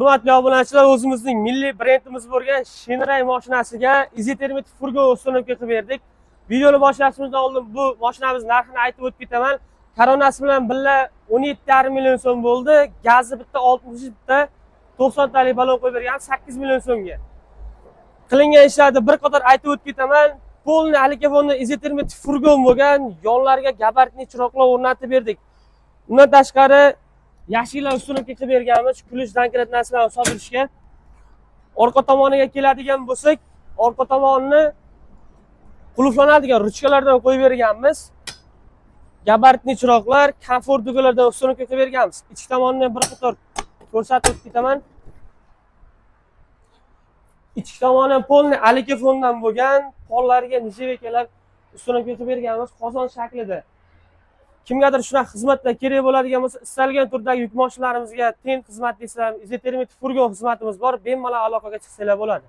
Hurmatli obunachilar, o'zimizning milliy brendimiz bo'lgan Shinray mashinasiga izotermik furgo ustunovka qilib berdik. Videoni boshlashimizdan oldin bu mashinamiz narxini aytib o'tib ketaman. Koronasi bilan birga 17,5 million so'm bo'ldi. Gazi bitta 60, bitta 90 talik balon qo'yib bergan 8 million so'mga. Qilingan ishlarni bir qator aytib o'tib ketaman. Polni alikafonda izotermik furgon bo'lgan, yonlariga gabaritli chiroqlar o'rnatib berdik. Undan tashqari yashillar ustunovka qilib berganmiz, kulish dankirat narsalarni sodirishga. Orqa tomoniga keladigan bo'lsak, orqa tomonni qulflanadigan ruchkalardan qo'yib berganmiz. Gabaritli chiroqlar, komfort dugalardan ustunovka qilib berganmiz. Ichki tomonni bir qator ko'rsatib ketaman. Ichki tomoni polni alikafondan bo'lgan, pollariga nijevekalar ustunovka qilib berganmiz qozon shaklida. Kimgadir shunaqa xizmatlar kerak bo'ladigan bo'lsa, istalgan turdagi yuk mashinalarimizga teng xizmat deysizlar, izotermik furgon xizmatimiz bor. Bemalol aloqaga chiqsanglar bo'ladi.